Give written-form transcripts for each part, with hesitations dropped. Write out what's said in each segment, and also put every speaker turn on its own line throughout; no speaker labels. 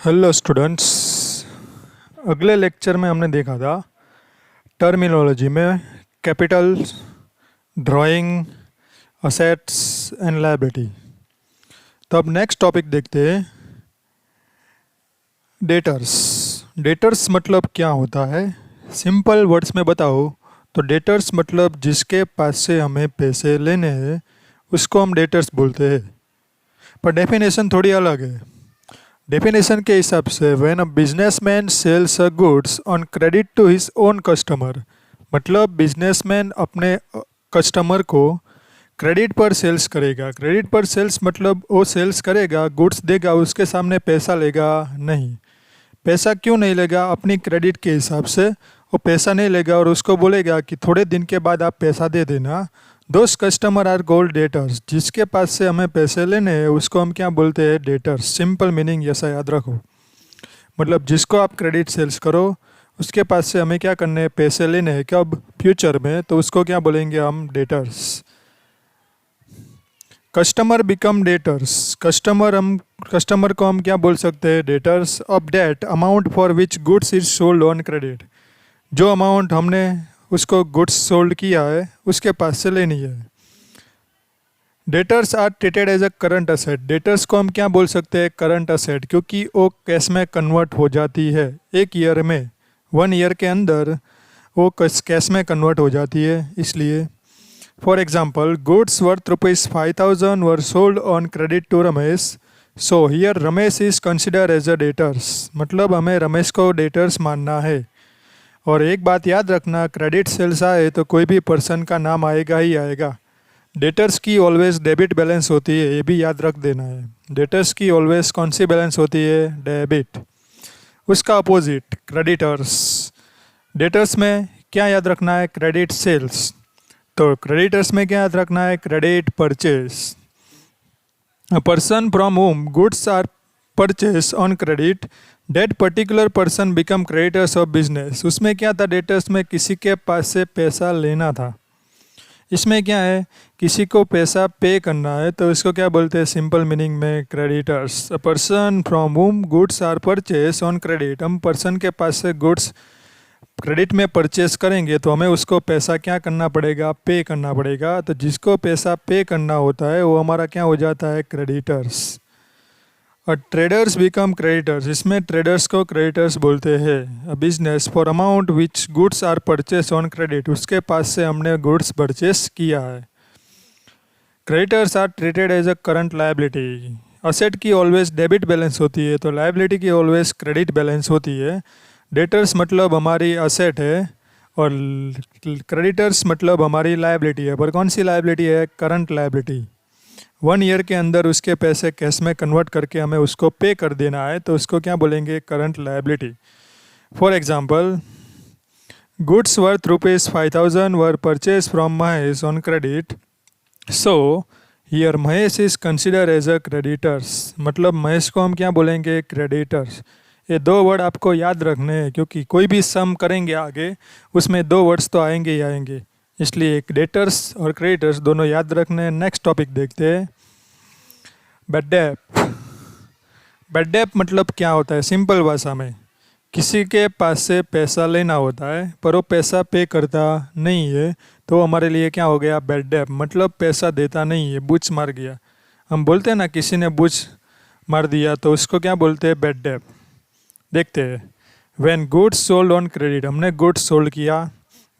Hello students. अगले lecture में हमने देखा था टर्मिनोलॉजी में Capitals, drawing, assets and liability. तो अब नेक्स्ट टॉपिक देखते हैं, डेटर्स। डेटर्स मतलब क्या होता है? सिंपल वर्ड्स में बताओ तो डेटर्स मतलब जिसके पास से हमें पैसे लेने हैं उसको हम डेटर्स बोलते हैं, पर डेफिनेशन थोड़ी अलग है। डेफिनेशन के हिसाब से when a businessman sells a goods on credit to his own customer, मतलब बिजनेसमैन अपने कस्टमर को क्रेडिट पर सेल्स करेगा। क्रेडिट पर सेल्स मतलब वो सेल्स करेगा, गुड्स देगा, उसके सामने पैसा लेगा नहीं। पैसा क्यों नहीं लेगा? अपनी क्रेडिट के हिसाब से वो पैसा नहीं लेगा और उसको बोलेगा कि थोड़े दिन के बाद आप पैसा दे देना। दोस्त कस्टमर आर गोल्ड डेटर्स, जिसके पास से हमें पैसे लेने हैं उसको हम क्या बोलते हैं? डेटर्स। सिंपल मीनिंग ऐसा याद रखो, मतलब जिसको आप क्रेडिट सेल्स करो उसके पास से हमें क्या करने हैं? पैसे लेने हैं। कब? फ्यूचर में। तो उसको क्या बोलेंगे हम? Debtors. Customer become debtors, customer को हम क्या बोल सकते हैं? Debtors of debt amount for which goods is sold on credit, जो अमाउंट हमने उसको गुड्स सोल्ड किया है उसके पास से लेनी है। Debtors are treated as a current asset, debtors को हम क्या बोल सकते हैं? करंट असेट, क्योंकि वो कैश में कन्वर्ट हो जाती है एक ईयर में, 1 ईयर के अंदर वो कैश में कन्वर्ट हो जाती है, इसलिए। For example, goods worth ₹5,000 were sold on credit to Ramesh, so here Ramesh is consider as a debtors, मतलब हमें रमेश को डेटर्स मानना है। और एक बात याद रखना, क्रेडिट सेल्स आए तो कोई भी पर्सन का नाम आएगा ही आएगा। डेटर्स की ऑलवेज डेबिट बैलेंस होती है, ये भी याद रख देना है। डेटर्स की ऑलवेज कौन सी बैलेंस होती है? डेबिट। उसका अपोजिट क्रेडिटर्स। डेटर्स में क्या याद रखना है? Credit sales. तो क्रेडिटर्स में क्या याद रखना है? Credit purchase. A person from home goods are purchase on credit, debt particular person become creditors of business. उसमें क्या था? डेटर्स में किसी के पास से पैसा लेना था। इसमें क्या है? किसी को पैसा पे करना है, तो इसको क्या बोलते हैं? सिंपल मीनिंग में creditors. A person from home goods are purchase on credit, हम पर्सन के पास से गुड्स क्रेडिट में परचेस करेंगे तो हमें उसको पैसा क्या करना पड़ेगा? पे करना पड़ेगा। तो जिसको पैसा पे करना होता है वो हमारा क्या हो जाता है? क्रेडिटर्स। और ट्रेडर्स बिकम क्रेडिटर्स, इसमें ट्रेडर्स को क्रेडिटर्स बोलते हैं। Business for amount which goods are purchase on credit, उसके पास से हमने गुड्स परचेस किया है। Creditors are treated as a current liability. Asset की ऑलवेज डेबिट बैलेंस होती है, तो लायबिलिटी की ऑलवेज क्रेडिट बैलेंस होती है। डेटर्स मतलब हमारी असेट है और क्रेडिटर्स मतलब हमारी लायबिलिटी है, पर कौन सी लायबिलिटी है? Current liability. 1 ईयर के अंदर उसके पैसे कैश में कन्वर्ट करके हमें उसको पे कर देना है, तो उसको क्या बोलेंगे? Current liability. For example, goods worth ₹5,000 were purchase from Mahesh on credit, so here Mahesh is consider as a creditors, मतलब महेश को हम क्या बोलेंगे? क्रेडिटर्स। ये 2 वर्ड आपको याद रखने हैं, क्योंकि कोई भी सम करेंगे आगे उसमें 2 वर्ड्स तो आएंगे ही आएंगे, इसलिए डेटर्स और क्रेडिटर्स दोनों याद रखने हैं। नेक्स्ट टॉपिक देखते हैं, बैड डेट। बैड डेट मतलब क्या होता है? सिंपल भाषा में, किसी के पास से पैसा लेना होता है पर वो पैसा पे करता नहीं है, तो हमारे लिए क्या हो गया? बैड डेट, मतलब पैसा देता नहीं है, बुच मार गया। हम बोलते हैं ना किसी ने बुच मार दिया, तो उसको क्या बोलते हैं? Bad debt. देखते हैं, when goods sold on credit, हमने गुड्स सोल्ड किया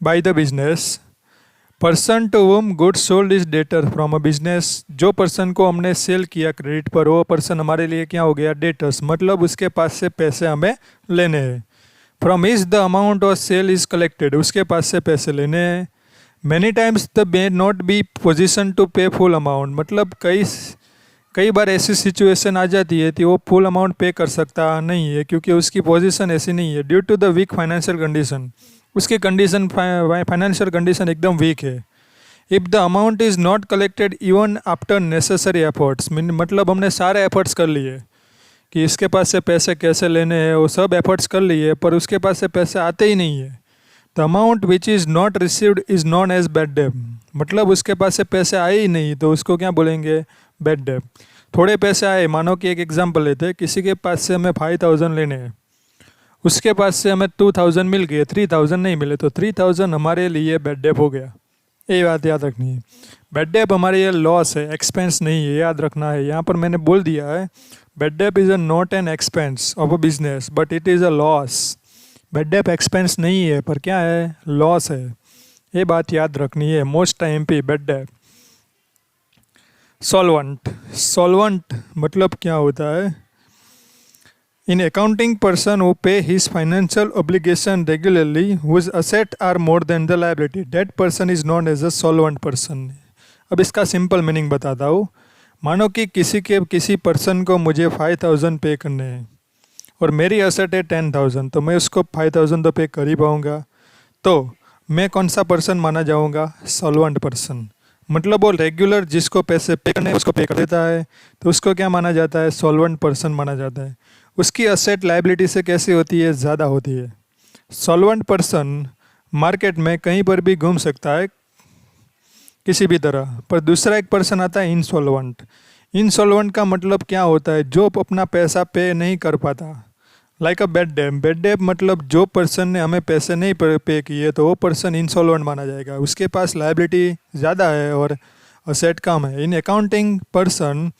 by the business, person to whom goods sold is debtor from a business, जो पर्सन को हमने सेल किया क्रेडिट पर वो पर्सन हमारे लिए क्या हो गया? डेटर्स, मतलब उसके पास से पैसे हमें लेने हैं। From is the amount of sale is collected, उसके पास से पैसे लेने हैं। Many times the may not be position to pay full amount, मतलब कई बार ऐसी सिचुएशन आ जाती है कि वो फुल अमाउंट पे कर सकता नहीं है, क्योंकि उसकी पोजीशन ऐसी नहीं है, due to the weak financial condition. उसकी कंडीशन फाइनेंशियल कंडीशन एकदम वीक है। If the amount is not collected even after necessary efforts, मतलब हमने सारे एफर्ट्स कर लिए कि इसके पास से पैसे कैसे लेने हैं, वो सब एफर्ट्स कर लिए, पर उसके पास से पैसे आते ही नहीं है। The amount which is not received is known as bad debt, मतलब उसके पास से पैसे आए ही नहीं, तो उसको क्या बोलेंगे? Bad debt. थोड़े पैसे आए, मानो कि एक एग्जांपल लेते हैं, किसी के पास से हमें 5000 लेने हैं, उसके पास से हमें 2000 मिल गए, 3000 नहीं मिले, तो 3000 हमारे लिए बैड डेप हो गया। ये बात याद रखनी है। बैड डेप हमारे लिए लॉस है, एक्सपेंस नहीं है, याद रखना है। यहाँ पर मैंने बोल दिया है bad debt is a not an expense of a business but it is a loss. Bad debt expense नहीं है पर क्या है, लॉस है। ये बात याद रखनी है। मोस्ट टाइम पे बैड डेप। सॉल्वेंट, सॉल्वेंट मतलब क्या होता है? In accounting, person who pay his financial obligation regularly, whose asset are more than the liability, that person is known as a solvent person. अब इसका सिंपल मीनिंग बताता हूँ। मानो कि किसी पर्सन को मुझे 5000 पे करने हैं और मेरी असेट है 10,000, तो मैं उसको 5000 तो पे कर ही पाऊँगा। तो मैं कौन सा पर्सन माना जाऊँगा? Solvent person. मतलब वो रेगुलर जिसको पैसे पे करने उसको पे कर देता है, तो उसको क्या माना जाता है? सॉल्वेंट पर्सन माना जाता है। उसकी असेट लायबिलिटी से कैसी होती है? ज़्यादा होती है। सॉल्वेंट पर्सन मार्केट में कहीं पर भी घूम सकता है किसी भी तरह, पर दूसरा एक पर्सन आता है इंसॉल्वेंट। इंसॉल्वेंट का मतलब क्या होता है? जो अपना पैसा पे नहीं कर पाता। Like a bad debt. Bad debt मतलब जो पर्सन ने हमें पैसे नहीं पे किए, तो वो पर्सन इंसॉल्वेंट माना जाएगा। उसके पास लायबिलिटी ज़्यादा है और असेट कम है। In accounting, person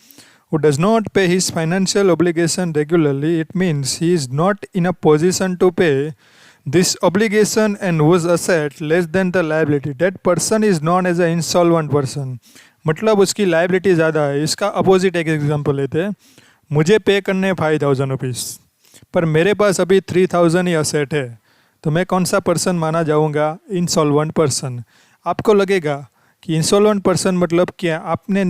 who does not pay his financial obligation regularly, it means he is not in a position to pay this obligation and whose asset less than the liability, that person is known as an insolvent person. मतलब उसकी liability ज़्यादा है। इसका opposite एक example लेते हैं। मुझे पे करने 5000 रुपीज़, पर मेरे पास अभी 3000 ही असेट है, तो मैं कौन सा पर्सन माना जाऊँगा? Insolvent person. आपको लगेगा कि इंसॉल्वेंट पर्सन मतलब क्या? आपने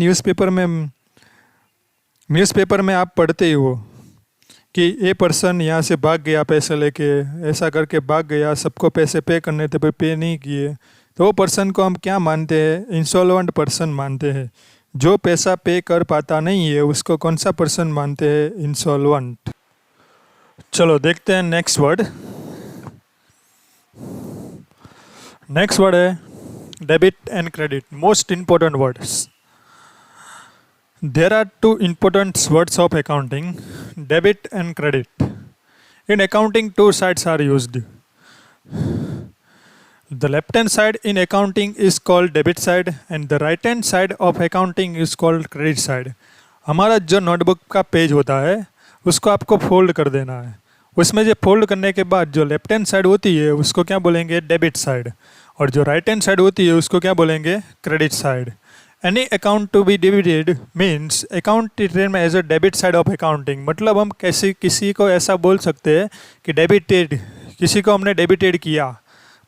न्यूज़पेपर में आप पढ़ते ही हो कि ये पर्सन यहाँ से भाग गया पैसे लेके, ऐसा करके भाग गया, सबको पैसे पे करने थे पर पे नहीं किए, तो वो पर्सन को हम क्या मानते हैं? इंसॉल्वेंट पर्सन मानते हैं। जो पैसा पे कर पाता नहीं है उसको कौन सा पर्सन मानते हैं? इंसॉल्वेंट। चलो देखते हैं नेक्स्ट वर्ड। नेक्स्ट वर्ड है debit and credit, most important words. There are two important words of accounting, debit and credit. In accounting, two sides are used. The left hand side in accounting is called debit side and the right hand side of accounting is called credit side. हमारा जो notebook का page होता है उसको आपको fold कर देना है। उसमें जो फोल्ड करने के बाद जो लेफ्ट हैंड साइड होती है उसको क्या बोलेंगे? डेबिट साइड, और जो राइट हैंड साइड होती है उसको क्या बोलेंगे? Credit side. Any account to be debited means account treated में as a debit side of accounting. मतलब हम किसी को ऐसा बोल सकते हैं कि डेबिटेड, किसी को हमने डेबिटेड किया,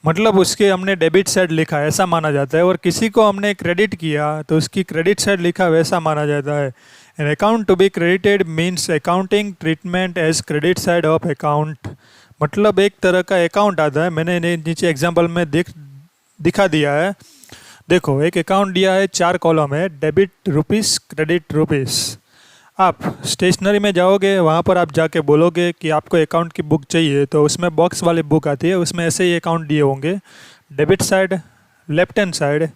मतलब उसके हमने डेबिट साइड लिखा, ऐसा माना जाता है। और किसी को हमने क्रेडिट किया तो उसकी क्रेडिट साइड लिखा, वैसा माना जाता है। An account to be credited means accounting treatment as credit side of account. मतलब एक तरह का अकाउंट आता है, मैंने नीचे एग्जाम्पल में दिखा दिया है। देखो एक अकाउंट दिया है, 4 कॉलम है, डेबिट रुपीस, क्रेडिट रुपीस। आप स्टेशनरी में जाओगे, वहाँ पर आप जाके बोलोगे कि आपको अकाउंट की बुक चाहिए, तो उसमें बॉक्स वाली बुक आती है, उसमें ऐसे ही अकाउंट दिए होंगे। Debit side left hand side,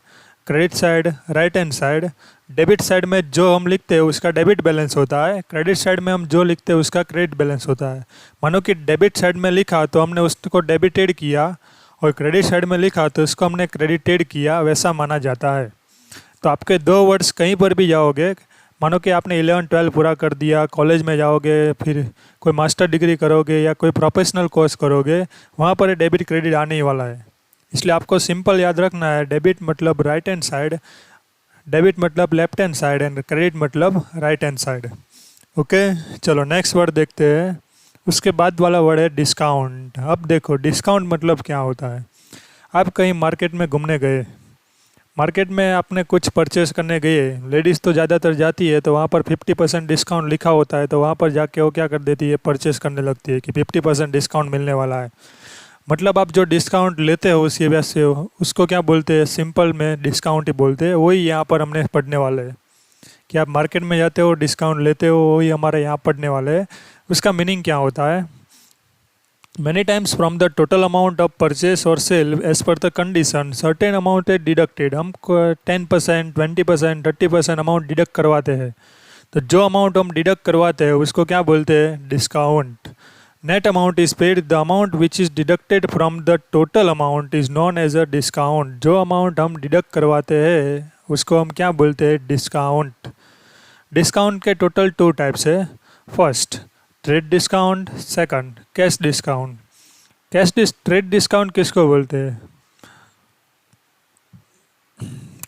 credit side right hand side. Debit side में जो हम लिखते हैं उसका डेबिट बैलेंस होता है, क्रेडिट साइड में हम जो लिखते हैं उसका क्रेडिट बैलेंस होता है। मानो कि डेबिट साइड में लिखा तो हमने उसको डेबिटेड किया, और क्रेडिट साइड में लिखा तो उसको हमने क्रेडिटेड किया, वैसा माना जाता है। तो आपके 2 वर्ड्स कहीं पर भी जाओगे, मानो कि आपने 11-12 पूरा कर दिया, कॉलेज में जाओगे, फिर कोई मास्टर डिग्री करोगे या कोई प्रोफेशनल कोर्स करोगे, वहाँ पर डेबिट क्रेडिट आने ही वाला है। इसलिए आपको सिंपल याद रखना है, डेबिट मतलब राइट हैंड साइड, डेबिट मतलब left hand side and credit मतलब राइट हैंड साइड। ओके, चलो नेक्स्ट वर्ड देखते हैं। उसके बाद वाला वर्ड है डिस्काउंट। अब देखो डिस्काउंट मतलब क्या होता है। आप कहीं मार्केट में घूमने गए, मार्केट में आपने कुछ परचेस करने गए, लेडीज़ तो ज़्यादातर जाती है, तो वहाँ पर 50% डिस्काउंट लिखा होता है, तो वहाँ पर जाके वो क्या कर देती है? परचेस करने लगती है कि 50% डिस्काउंट मिलने वाला है। मतलब आप जो डिस्काउंट लेते हो उसी वजह से उसको क्या बोलते हैं? सिंपल में डिस्काउंट ही बोलते हैं। वही यहाँ पर हमने पढ़ने वाले हैं कि आप मार्केट में जाते हो, डिस्काउंट लेते हो, वही हमारे यहाँ पढ़ने वाले हैं। उसका मीनिंग क्या होता है? Many times from the total amount of purchase or sale as per the condition certain amount है डिडक्टेड। हम 10%, 20%, 30% अमाउंट डिडक्ट करवाते हैं, तो जो अमाउंट हम डिडक्ट करवाते हैं उसको क्या बोलते हैं? Discount. Net amount is paid, the amount which is deducted from the total amount is known as a discount. जो अमाउंट हम डिडक्ट करवाते हैं उसको हम क्या बोलते हैं? डिस्काउंट। डिस्काउंट के टोटल 2 टाइप्स है। First trade discount, second cash discount. Trade discount किसको बोलते हैं?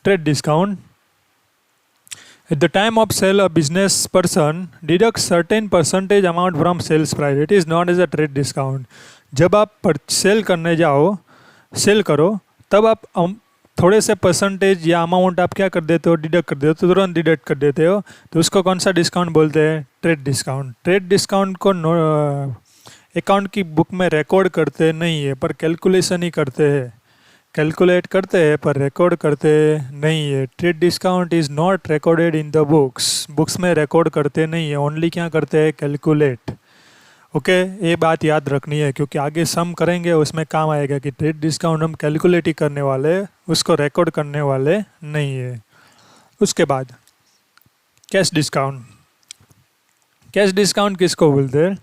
Trade discount, at the time of sale a business person deducts certain percentage amount from sales price, it is known as a trade discount। जब आप cell करने जाओ, cell करो, तब आप थोड़े से परसेंटेज या अमाउंट आप क्या कर देते हो? डिडक्ट कर देते हो, तो तुरंत डिडक्ट कर देते हो, तो उसको कौन सा डिस्काउंट बोलते हैं? Trade discount. ट्रेड डिस्काउंट को अकाउंट की बुक में रिकॉर्ड करते नहीं है, पर कैलकुलेशन ही करते हैं। कैलकुलेट करते हैं पर रिकॉर्ड करते नहीं है। Trade discount is not recorded in the books में रिकॉर्ड करते नहीं है, ओनली क्या करते हैं? कैलकुलेट। ओके, ये बात याद रखनी है, क्योंकि आगे सम करेंगे उसमें काम आएगा कि ट्रेड डिस्काउंट हम कैलकुलेट ही करने वाले, उसको रिकॉर्ड करने वाले नहीं है। उसके बाद कैश डिस्काउंट। कैश डिस्काउंट किसको बोलते हैं?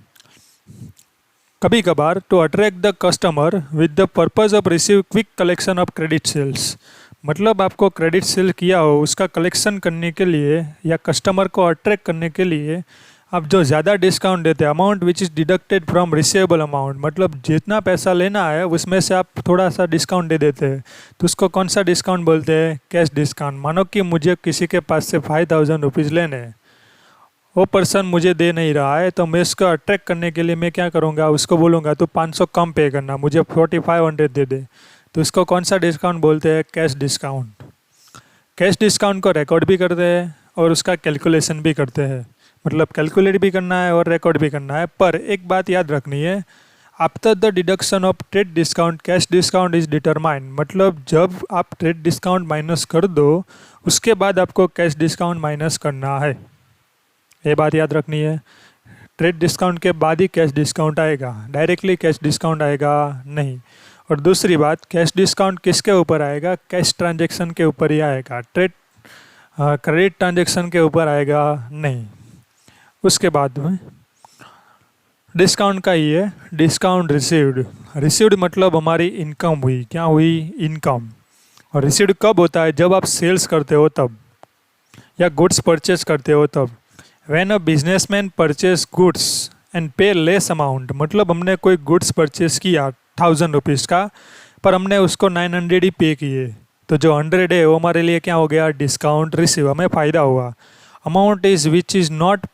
कभी कभार to attract the customer with the purpose of receive quick collection of credit sales. मतलब आपको क्रेडिट सेल किया हो उसका कलेक्शन करने के लिए या कस्टमर को अट्रैक्ट करने के लिए आप जो ज़्यादा डिस्काउंट देते हैं, amount which is deducted from receivable amount, मतलब जितना पैसा लेना है उसमें से आप थोड़ा सा डिस्काउंट दे देते हैं, तो उसको कौन सा डिस्काउंट बोलते हैं? Cash discount. मानो कि मुझे किसी के पास से 5000 रुपीज़ लेने हैं, वो पर्सन मुझे दे नहीं रहा है, तो मैं इसको अट्रैक्ट करने के लिए मैं क्या करूँगा? उसको बोलूँगा तो 500 कम पे करना, मुझे 4500 दे दे, तो इसको कौन सा डिस्काउंट बोलते हैं? Cash discount. कैश डिस्काउंट को रिकॉर्ड भी करते हैं और उसका कैलकुलेशन भी करते हैं, मतलब कैलकुलेट भी करना है और रिकॉर्ड भी करना है। पर एक बात याद रखनी है, after the deduction of trade discount cash discount is determined. मतलब जब आप ट्रेड डिस्काउंट माइनस कर दो उसके बाद आपको कैश डिस्काउंट माइनस करना है, ये बात याद रखनी है। ट्रेड डिस्काउंट के बाद ही कैश डिस्काउंट आएगा, डायरेक्टली कैश डिस्काउंट आएगा नहीं। और दूसरी बात, कैश डिस्काउंट किसके ऊपर आएगा? कैश ट्रांजैक्शन के ऊपर ही आएगा, ट्रेड क्रेडिट ट्रांजैक्शन के ऊपर आएगा नहीं। उसके बाद में डिस्काउंट का ही है डिस्काउंट रिसीव्ड। रिसीव्ड मतलब हमारी इनकम हुई, क्या हुई? इनकम। और रिसीव्ड कब होता है? जब आप सेल्स करते हो तब, या गुड्स परचेज करते हो तब। When a businessman purchase goods and pay less amount, मतलब हमने कोई गुड्स परचेज किया 1000 रुपीज़ का, पर हमने उसको 900 ही पे किए, तो जो 100 है वो हमारे लिए क्या हो गया? डिस्काउंट रिसीव, हमें फ़ायदा हुआ। Amount is which is not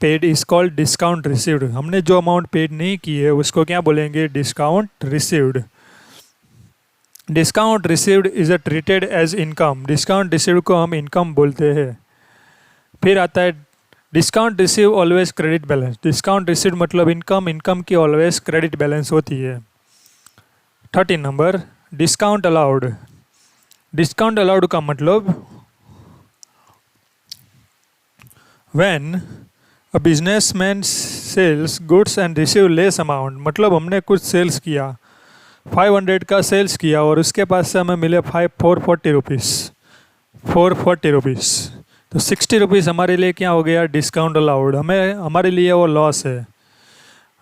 paid is called discount received. हमने जो अमाउंट पेड नहीं की है उसको क्या बोलेंगे? Discount received. Discount received is treated as income. Discount received को हम इनकम बोलते हैं। फिर आता है discount receive always credit balance. Discount receive मतलब इनकम, इनकम की ऑलवेज क्रेडिट बैलेंस होती है। 13 number discount allowed. Discount allowed का मतलब when a businessman sales goods and receive less amount, मतलब हमने कुछ सेल्स किया, 500 का सेल्स किया और उसके पास से हमें मिले 440 रुपीज़, तो 60 रुपीज़ हमारे लिए क्या हो गया? Discount allowed. हमारे लिए वो लॉस है।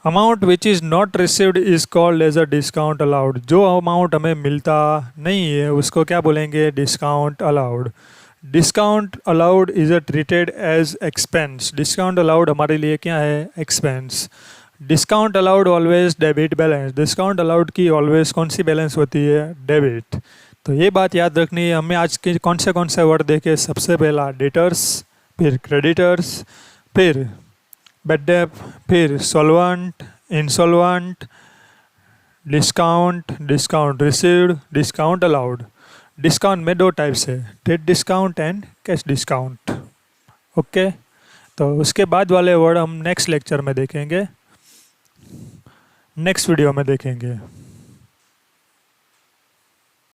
Amount which is not received is called as a discount allowed. जो अमाउंट हमें मिलता नहीं है उसको क्या बोलेंगे? Discount allowed. Discount allowed is treated as expense. Discount allowed हमारे लिए क्या है? Expense. Discount allowed always debit balance. Discount allowed की ऑलवेज कौन सी बैलेंस होती है? डेबिट। तो ये बात याद रखनी है। हमें आज के कौन से वर्ड देखे? सबसे पहला डेटर्स, फिर क्रेडिटर्स, फिर बैड डेट, फिर solvent, insolvent, discount, discount received, discount allowed. Discount में 2 टाइप्स है, trade discount and cash discount. Okay, तो उसके बाद वाले वर्ड हम नेक्स्ट लेक्चर में देखेंगे, नेक्स्ट वीडियो में देखेंगे।